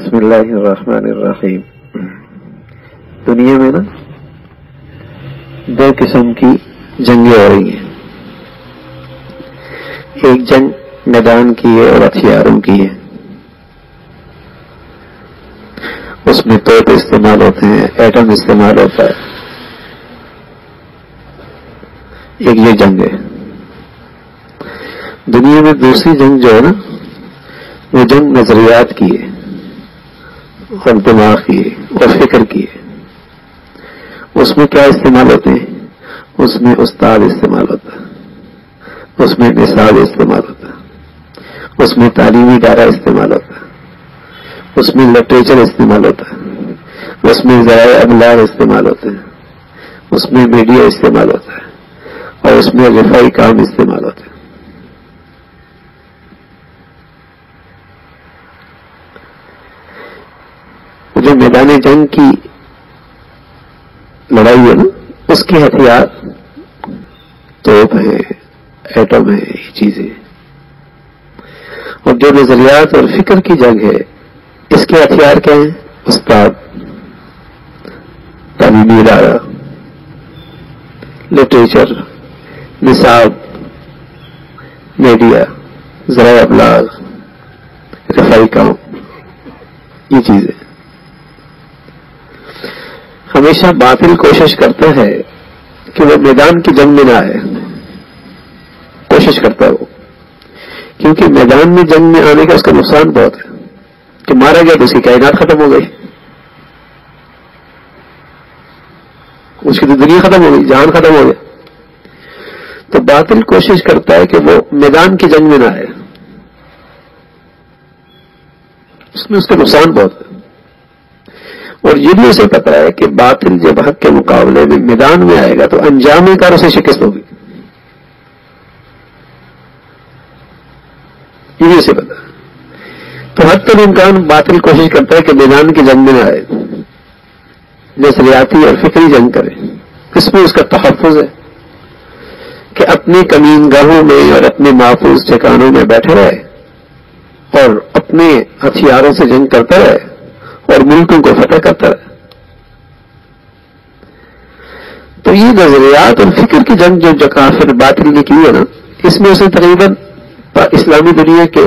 بسم اللہ الرحمن الرحیم. دنیا میں نا دو قسم کی جنگیں ہو رہی ہیں. ایک جنگ میدان کی ہے اور ہتھیاروں کی ہے. اس میں توپ استعمال ہوتے ہیں، ایٹم استعمال ہوتا ہے. ایک یہ جنگ ہے. دنیا میں دوسری جنگ جو ہے نا وہ جنگ نظریات کی ہے اور دماغ کی ہے اور فکر کی ہے. اس میں کیا استعمال ہوتے ہیں؟ اس میں استاد استعمال ہوتا ہے، اس میں نصاب استعمال ہوتا ہے، اس میں تعلیمی ادارہ استعمال ہوتا ہے، اس میں لٹریچر استعمال ہوتا ہے، اس میں ذرائع ابلاغ استعمال ہوتے ہیں، اس میں میڈیا استعمال ہوتا ہے اور اس میں رفائی کام استعمال ہوتے ہیں. جو میدان جنگ کی لڑائی ہے نا اس کے ہتھیار توپ ہے، ایٹم ہے، یہ چیزیں. اور جو نظریات اور فکر کی جنگ ہے اس کے ہتھیار کیا ہیں؟ استاد، تعلیمی ادارہ، لٹریچر، نصاب، میڈیا، ذرائع ابلاغ، رفائی کام، یہ چیزیں. ہمیشہ باطل کوشش کرتا ہے کہ وہ میدان کی جنگ میں نہ آئے. کوشش کرتا ہے وہ، کیونکہ میدان میں جنگ میں آنے کا اس کا نقصان بہت ہے کہ مارا گیا تو اس کی کائنات ختم ہو گئی، اس کی تو دنیا ختم ہو گئی، جہان ختم ہو گیا. تو باطل کوشش کرتا ہے کہ وہ میدان کی جنگ میں نہ آئے. اس میں اس کا نقصان بہت ہے. اور یہ بھی اسے پتا ہے کہ باطل جب حق کے مقابلے میں میدان میں آئے گا تو انجام کار اسے شکست ہوگی. یہ بھی اسے پتا ہے. تو حد تک امکان باطل کوشش کرتا ہے کہ میدان کی جنگ میں نہ آئے، نظریاتی اور فکری جنگ کرے. اس میں اس کا تحفظ ہے کہ اپنے کمین گاہوں میں اور اپنے محفوظ ٹھکانوں میں بیٹھے رہے اور اپنے ہتھیاروں سے جنگ کرتا رہے اور ملکوں کو فتح کرتا رہے. تو یہ نظریات اور فکر کی جنگ جو کافر باطل نے کی ہے نا، اس میں اسے تقریباً اسلامی دنیا کے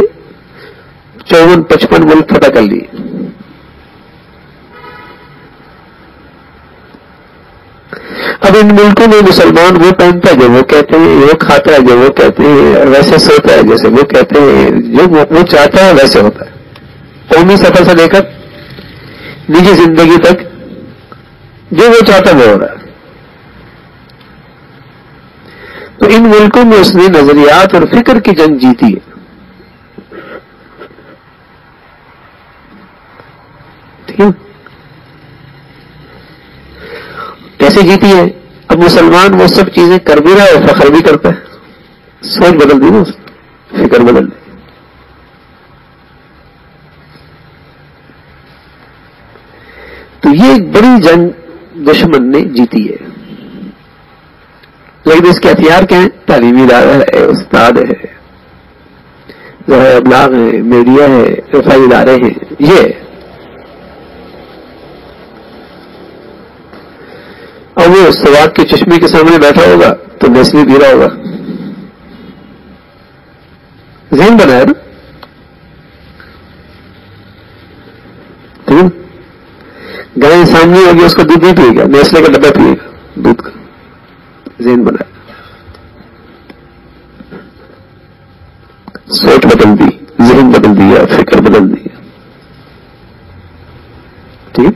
54-55 ملک فتح کر لیے. اب ان ملکوں میں مسلمان وہ پہنتا ہے جو وہ کہتے ہیں، وہ کھاتا ہے جو وہ کہتے ہیں، اور ویسے سوتا ہے جیسے وہ کہتے ہیں. جو وہ چاہتا ہے ویسے ہوتا ہے. قومی سطح سے لے کر نجی زندگی تک جو وہ چاہتا وہ ہو رہا ہے. تو ان ملکوں میں اس نے نظریات اور فکر کی جنگ جیتی ہے. ٹھیک ہے؟ کیسے جیتی ہے؟ اب مسلمان وہ سب چیزیں کر بھی رہا ہے، فخر بھی کرتا ہے. سوچ بدل دی نا، فکر بدل دی. تو یہ ایک بڑی جنگ دشمن نے جیتی ہے. لیکن اس کے ہتھیار کیا ہیں؟ تعلیمی ادارہ ہے، استاد ہے، ذرائع ابلاغ ہے، میڈیا ہے، رفائی ادارے ہیں. یہ اور وہ سواد کے چشمے کے سامنے بیٹھا ہوگا تو نیسلی پی رہا ہوگا. ذہن بنایا نا. گائے سامنے ہوگی، اس کا دودھ نہیں پیے گا، نیسلے کا ڈبہ پیے گا دودھ کا. ذہن بنایا. سوچ بدل دی، ذہن بدل دیا، فکر بدل دیا. ٹھیک.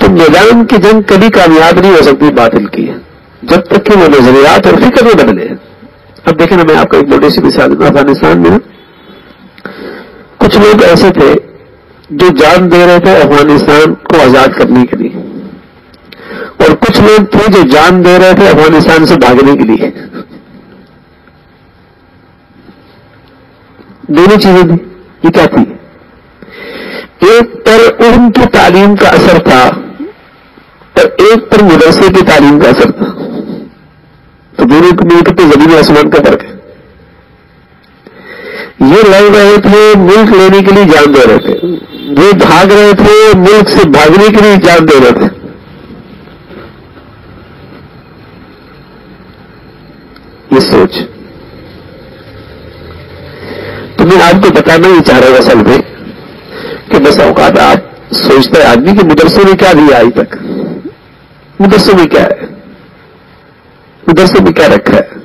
تو میدان کی جنگ کبھی کامیاب نہیں ہو سکتی باطل کی جب تک کہ وہ نظریات اور فکر میں بدلے. اب دیکھیں نا، میں آپ کو ایک موٹی سی مثال دوں. افغانستان میں کچھ لوگ ایسے تھے جو جان دے رہے تھے افغانستان کو آزاد کرنے کے لیے، اور کچھ لوگ تھے جو جان دے رہے تھے افغانستان سے بھاگنے کے لیے. دونوں چیزیں تھی. یہ کیا تھی؟ ایک پر ان کی تعلیم کا اثر تھا اور ایک پر مدرسے کی تعلیم کا اثر تھا. تو دونوں میں کتنے زمین و آسمان کا فرق ہے. یہ لڑ رہے تھے ملک لینے کے لیے جان دے رہے تھے، وہ بھاگ رہے تھے ملک سے بھاگنے کے لیے جان دے رہے تھے. یہ سوچ تو میں آپ کو بتانا ہی چاہ رہا ہوں اصل میں کہ بس اوقات آپ سوچتا ہے آدمی کہ مدرسوں میں کیا دیا آج تک، مدرسوں میں کیا ہے، مدرسوں میں کیا رکھا ہے،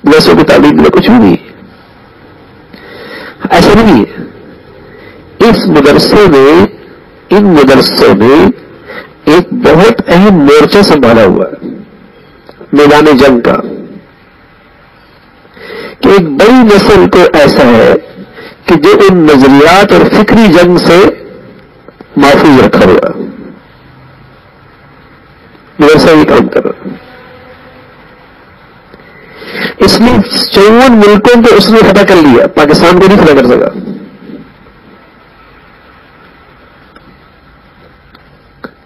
مدرسوں کی تعلیم میں کچھ بھی نہیں ہے. ایسا نہیں ہے. اس مدرسے میں، ان مدرسوں میں ایک بہت اہم مورچہ سنبھالا ہوا ہے میدان جنگ کا، کہ ایک بڑی نسل کو ایسا ہے کہ جو ان نظریات اور فکری جنگ سے محفوظ رکھا ہوا ہے. مدرسہ یہ کام کر رہا ہے. اس نے 54 ملکوں کو اس نے فتح کر لیا، پاکستان کو نہیں فتح کر سکا.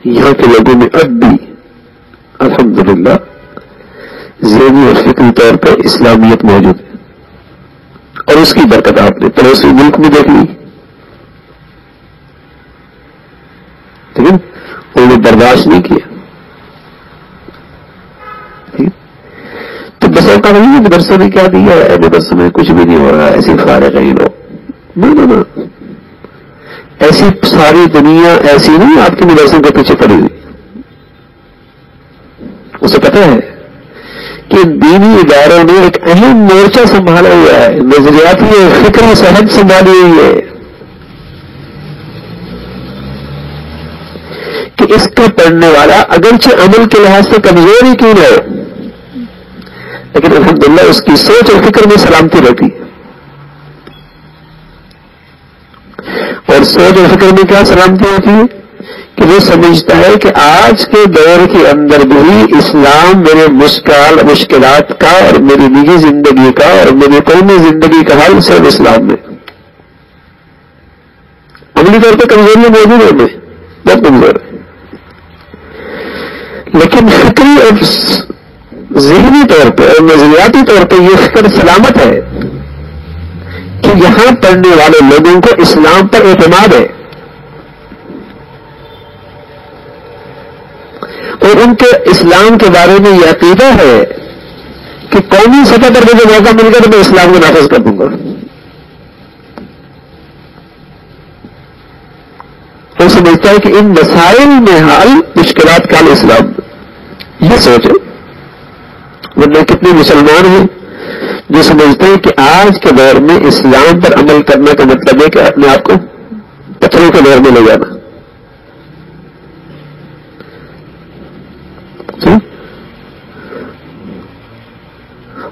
یہاں کے لوگوں میں اب بھی الحمدللہ ذہنی اور فکری طور پر اسلامیت موجود ہے، اور اس کی برکت آپ نے پڑوسی ملک میں دیکھ لی. ٹھیک ہے، انہوں نے برداشت نہیں کیا. تو بس اوقات نہیں، مدرسوں نے کیا دیا ہے، مدرسوں میں کچھ بھی نہیں ہو رہا، ایسے فارغ ہے یہ لوگ. نہ ایسی ساری دنیا ایسی نہیں آپ کے مدرسوں کے پیچھے پڑی ہوئی. اسے پتہ ہے کہ دینی اداروں نے ایک اہم مورچہ سنبھالا ہوا ہے، نظریاتی اور فکری صحت سنبھالی ہوئی ہے کہ اس کا پڑھنے والا اگرچہ عمل کے لحاظ سے کمزور ہی کیوں ہے، لیکن الحمدللہ اس کی سوچ اور فکر میں سلامتی رہتی ہے. اور سوچ اور فکر میں کیا سلامتی ہوتی ہے کہ وہ سمجھتا ہے کہ آج کے دور کے اندر بھی اسلام میرے مشکلات کا اور میری نجی زندگی کا اور میری قومی زندگی کا حل صرف اسلام میں. عملی طور پہ کمزوریاں موجود ہیں، میں بہت کمزور ہے، لیکن فکری اور ذہنی طور پہ اور نظریاتی طور پہ یہ فکر سلامت ہے کہ یہاں پڑھنے والے لوگوں کو اسلام پر اعتماد ہے، اور ان کے اسلام کے بارے میں یہ عقیدہ ہے کہ قومی سطح پر مجھے موقع مل گیا تو میں اسلام کو نافذ کر دوں گا. وہ سمجھتا ہے کہ ان مسائل میں حل مشکلات کا اسلام. یہ سوچ ہے. ورنہ کتنے مسلمان ہیں جو سمجھتے ہیں کہ آج کے دور میں اسلام پر عمل کرنے کا مطلب ہے کہ اپنے آپ کو پتھروں کے دور میں لے جانا.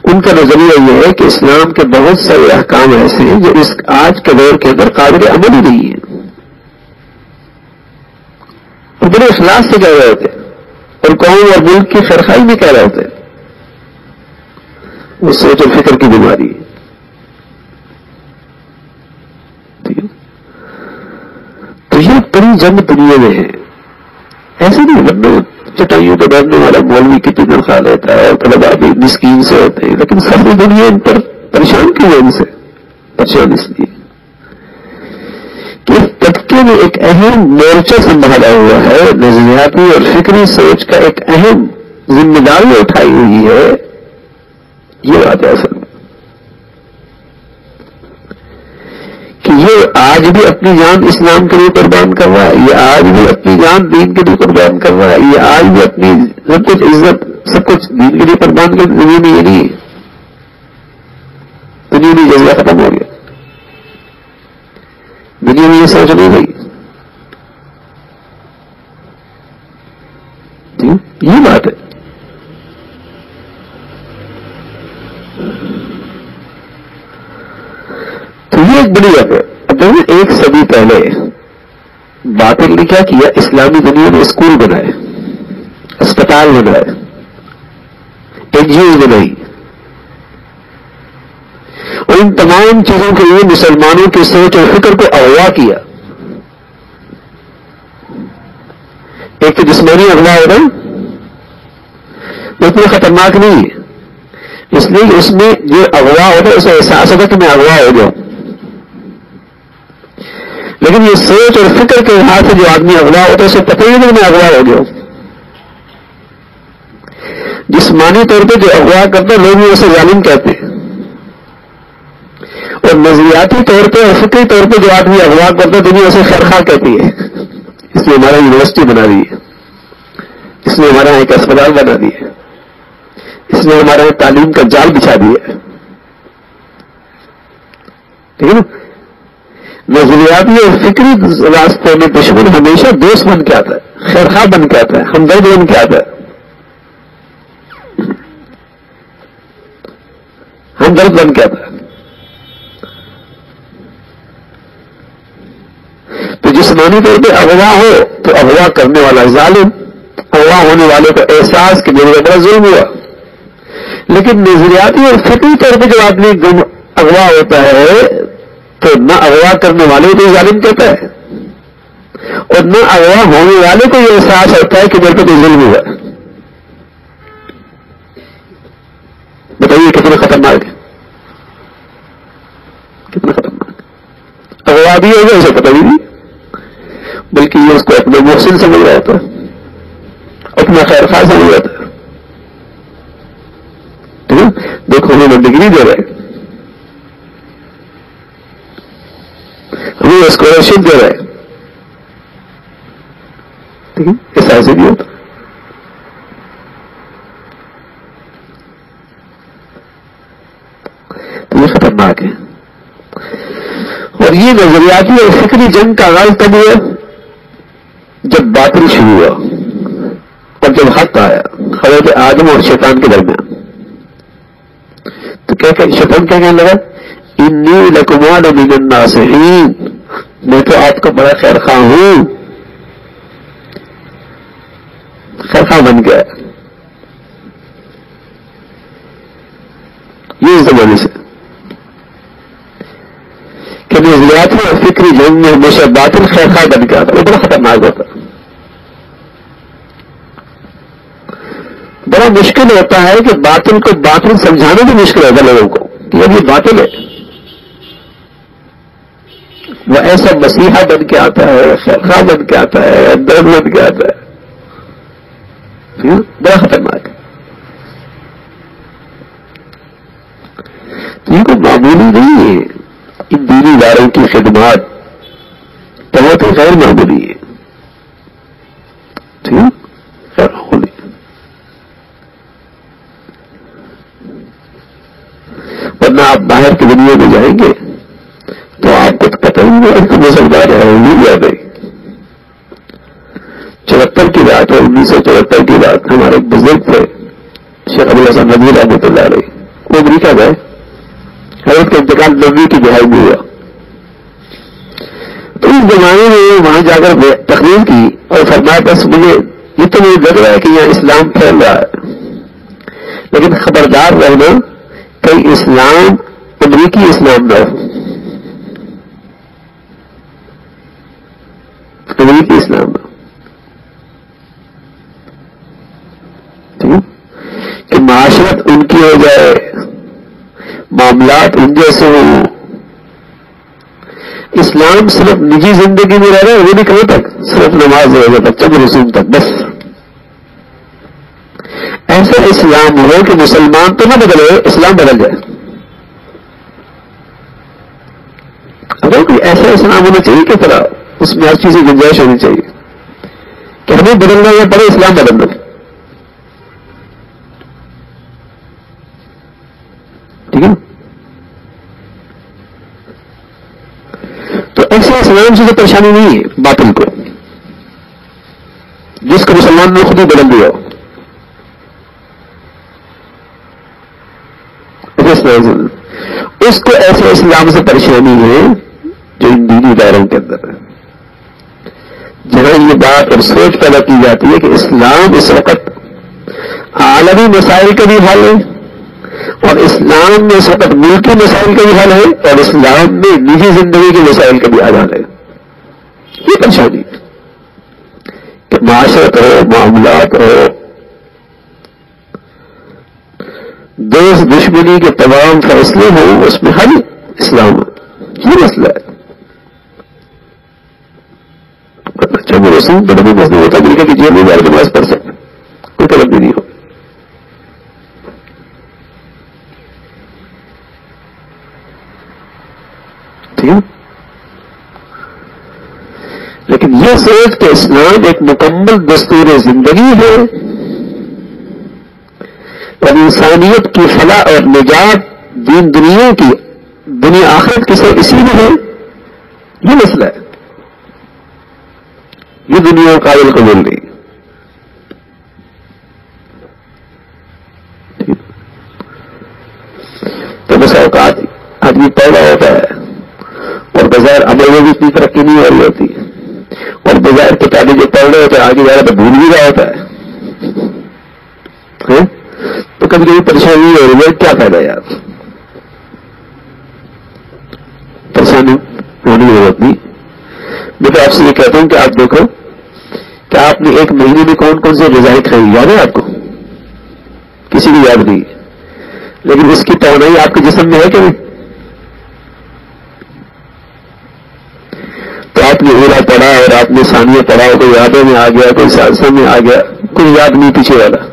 ان کا نظریہ یہ ہے کہ اسلام کے بہت سارے احکام ایسے ہیں جو اس آج کے دور کے اندر قابل عمل ہی نہیں ہے، اور بڑے اخلاص سے کہہ رہے ہوتے اور قوم اور ملک کی خیرخواہی میں کہہ رہے ہوتے. وہ سوچ اور فکر کی بیماری ہے. تو یہ بڑی جنگ دنیا میں ہے. ایسے نہیں ورنہ چٹائیوں پہ بیٹھنے والا مولوی کتنی تنخواہ لیتا ہے اور طلبا بھی مسکین سے ہوتے ہیں، لیکن ساری دنیا ان پر پریشان کیوں ہے؟ ان سے پریشان اس لیے کہ اس طبقے میں ایک اہم مورچہ سنبھالا ہوا ہے، نظریاتی اور فکری سوچ کا ایک اہم ذمہ داری اٹھائی ہوئی ہے. یہ بات ہے اصل میں کہ یہ آج بھی اپنی جان اسلام کے لیے قربان کر رہا ہے، یہ آج بھی اپنی جان دین کے لیے قربان کر رہا ہے، یہ آج بھی اپنی سب کچھ عزت سب کچھ دین کے لیے قربان کر. دنیا میں یہ نہیں، دنیا میں جذبہ ختم ہو گیا، دنیا میں یہ سوچ نہیں گئی. یہ بات ہے. تو یہ ایک بڑی بات ہے. اب دیکھیں ایک صدی پہلے باطل نے کیا کیا؟ اسلامی دنیا میں اسکول بنائے، اسپتال بنائے، این جی اوز بنائی، اور ان تمام چیزوں کے لیے مسلمانوں کی سوچ اور فکر کو اغوا کیا. ایک تو جسمانی اغوا ہوگا، وہ اتنا خطرناک نہیں ہے، اس لیے اس میں جو اغوا ہوتا ہے اسے احساس ہوتا ہے کہ میں اغوا ہو جاؤں. لیکن یہ سوچ اور فکر کے لحاظ سے جو آدمی اغوا ہوتا ہے اسے پتہ ہی نہیں میں اغوا ہو گیا. جسمانی طور پہ جو اغوا کرتا ہے لوگ بھی اسے ظالم کہتے ہیں, اور نظریاتی طور پہ اور فکری طور پہ جو آدمی اغوا کرتا ہے دنیا اسے خیرخواہ کہتی ہے. اس نے ہمارا یونیورسٹی بنا دی ہے, اس نے ہمارا ایک اسپتال بنا دی ہے, اس نے ہمارا تعلیم کا جال بچھا دیا ہے. ٹھیک ہے نا. نظریاتی اور فکری راستے میں دشمن ہمیشہ دوست بن کے آتا ہے, خیرخواہ بن کے آتا ہے, ہمدرد بن کے آتا ہے, ہمدرد بن کے آتا ہے. تو جسمانی طور پہ اغوا ہو تو اغوا کرنے والا ظالم, اغوا ہونے والے کو احساس کہ میرے بڑا ظلم ہوا. لیکن نظریاتی اور فکری طور پہ جو آدمی اغوا ہوتا ہے تو نہ اغوا کرنے والے کو ظالم کہتا ہے اور نہ اغوا ہونے والے کو یہ احساس ہوتا ہے کہ میرے کو تو ظلم ہوا. بتائیے کتنا خطرناک ہے, کتنا خطرناک. اغوا بھی ہوگا اسے پتہ بھی نہیں, بلکہ یہ اس کو اپنا محسن سمجھ رہا ہوتا ہے, اپنا خیر خواہ سمجھ رہا ہے. ٹھیک ہے, دیکھو ہمیں ڈگری دے رہے, ہمیں اسکالرشپ دے رہے, ٹھیک ہے, اس ایسے بھی ہوتا. تو یہ خطرناک ہے. اور یہ نظریاتی اور فکری جنگ کا آغاز کب ہوا؟ جب باطل شروع ہوا اور جب حق آیا حضرت آدم اور شیطان کے درمیان. تو شیطان کیا کہنے لگا؟ انی لکما لمن الناصحین, میں تو آپ کا بڑا خیر خواہ ہوں. خیر خواہ بن گیا یہ اس زمانے سے کہ نظریاتی اور فکری جنگ میں ہمیشہ باطل خیر خواہ بن کے آتا. وہ بڑا خطرناک ہوتا, بڑا مشکل ہوتا ہے کہ باطل کو باطل سمجھانا بھی مشکل ہوتا ہے لوگوں کو کہ یہ باطل ہے. وہ ایسا مسیحا بن کے آتا ہے, خیر خواہ بن کے آتا ہے, درد بن کے آتا ہے. بڑا خطرناک ہے. تو یہ کوئی معمولی نہیں ہے. ان دینی اداروں کی خدمات بہت ہی غیر معمولی ہے. ٹھیک ہے, غیر معمولی. ورنہ آپ باہر کی دنیا میں جائیں گے تو آپ کو پتہ ہی نہیں کہ مسلمان ہے نہیں یا نہیں. 74 کی بات ہے, 1974 کی بات. ہمارے ایک بزرگ تھے شیخ ابو الحسن ندوی رحمۃ اللہ علیہ, وہ امریکہ گئے. حضرت کا انتقال 90 کی دہائی میں ہوا. تو اس زمانے میں وہاں جا کر تقریر کی اور فرمایا بس مجھے یہ تو مجھے لگ رہا ہے کہ یہاں اسلام پھیل رہا ہے, لیکن خبردار رہنا کئی اسلام امریکی اسلام نہ ہو. امریکی اسلام نہ ہو. کہ معاشرت ان کی ہو جائے, معاملات ان جیسے ہوں. اسلام صرف نجی زندگی میں رہ رہا ہے, وہ بھی کہاں تک, صرف نماز روزہ تک, چند رسوم تک بس. ایسا اسلام ہو کہ مسلمان تو نہ بدلے, اسلام بدل جائے. اگر کوئی ایسا اسلام ہونا چاہیے کہ طرح اس میں ہر چیز کی گنجائش ہونی چاہیے کہ ہمیں بدلنا یا پڑے اسلام بدلنا. ٹھیک ہے, تو ایسے اسلام سے پریشانی نہیں ہے باطل کو, جس کو مسلمان نے خود ہی بدل دیا ہو. اس کو ایسے اسلام سے پریشانی ہے جو ان دینی اداروں کے اندر ہے, جہاں یہ بات اور سوچ پیدا کی جاتی ہے کہ اسلام اس وقت عالمی مسائل کا بھی حل ہے اور اسلام میں اس وقت ملکی مسائل کا بھی حل ہے اور اسلام میں نجی زندگی کے مسائل کا بھی حل ہے. یہ پریشانی کہ معاشرت ہو, معاملات ہو, دوست دشمنی کے تمام فیصلے ہوں, اس میں حل اسلام ہے. یہ مسئلہ ہے. میں رسوم تو نہیں مسئلہ ہوتا امریکہ کی جیل میں جا کے نماز پڑھ سکتے, کوئی پابندی نہیں ہو. ٹھیک ہے, لیکن یہ سوچ کہ اسلام ایک مکمل دستور زندگی ہے اور انسانیت کی فلاح اور نجات دین دنیا کی دنیا آخرت کی سب اسی میں ہے, یہ مسئلہ ہے. یہ دنیا قابل قبول نہیں. تو بس اوقات آدمی پیدا ہوتا ہے اور بظاہر عمل میں بھی اتنی ترقی نہیں ہو رہی ہوتی, اور بظاہر کتابیں جو پڑھ رہے ہوتے ہیں آگے جا رہا تو بھول بھی رہا ہوتا ہے. تو کبھی کبھی پریشانی ہو رہی ہے, کیا فائدہ یار, پریشانی ہونے کی ضرورت نہیں. میں تو آپ سے یہ کہتا ہوں کہ آپ دیکھو کہ آپ نے ایک مہینے میں کون کون سے غذائیں کھائی, یاد ہے آپ کو؟ کسی کو یاد نہیں, لیکن اس کی توانائی آپ کے جسم میں ہے کہ نہیں؟ تو آپ نے اولا پڑھا اور آپ نے ثانیہ پڑھا, کوئی یادوں میں آ گیا, کوئی سالسوں میں آ گیا, کوئی یاد نہیں پیچھے والا,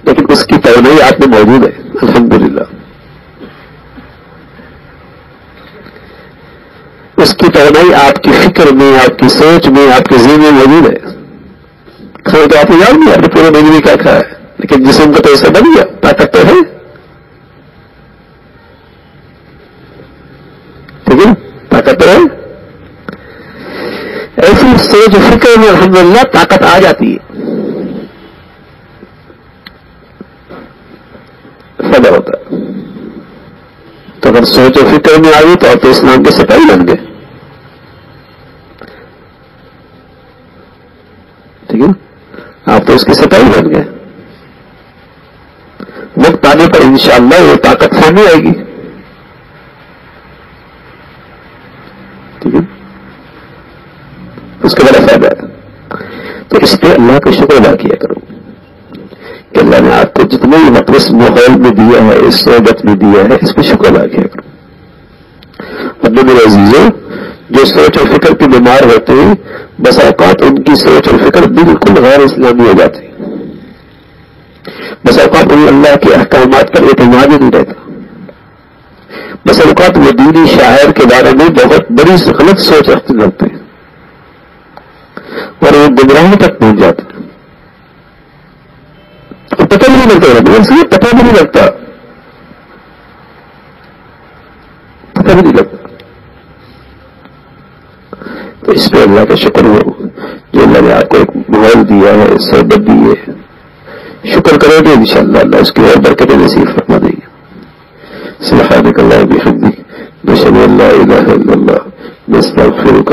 لیکن اس کی توانائی آپ میں موجود ہے الحمدللہ. اس کی توانائی آپ کی فکر میں, آپ کی سوچ میں, آپ کے ذہن میں موجود ہے. کھانا تو آپ کو یاد نہیں, آپ نے پورے مہینے میں کیا کھایا ہے, لیکن جسم کا تو ایسا بن گیا, طاقت تو ہے. ٹھیک ہے, طاقت تو ہے. ایسی سوچ فکر میں الحمدللہ طاقت آ جاتی ہے, فائدہ ہوتا ہے. تو اگر سوچ و فکر میں آ گئی تو آپ تو اسلام کے سپاہی بن گئے. ٹھیک ہے, آپ تو اس کے سپاہی بن گئے. وقت آنے پر انشاءاللہ وہ طاقت سامنے آئے گی. ٹھیک ہے, اس کا بڑا فائدہ ہے. تو اس پہ اللہ کا شکر ادا کیا کرو کہ اللہ نے آپ کو جتنے بھی وقت اس ماحول میں دیا ہے, اس صحبت میں دیا ہے, اس پہ شکر ادا کیا کرو. اور میرے عزیزوں, جو سوچ اور فکر کے بیمار ہوتے ہیں بس اوقات ان کی سوچ اور فکر بالکل غیر اسلامی ہو جاتی ہے. بس اوقات انہیں اللہ کے احکامات پر اعتماد ہی نہیں رہتا. بس اوقات وہ دینی شاعر کے بارے میں بہت بڑی غلط سوچ رکھتے ہیں اور وہ گمراہی تک پہنچ جاتے ہیں. اور پتہ بھی نہیں لگتا, پتہ بھی نہیں لگتا, پتہ بھی نہیں لگتا. تو اس پہ اللہ کا شکر ہو جو اللہ نے آپ کو ایک ماحول دیا ہے, صحبت دی ہے. شکر کرو گے انشاءاللہ اللہ اس کی اور برکتیں نصیب فرما دیں گے. سبحانک اللہم وبحمدک نشہد ان لا الہ الا اللہ نستغفرک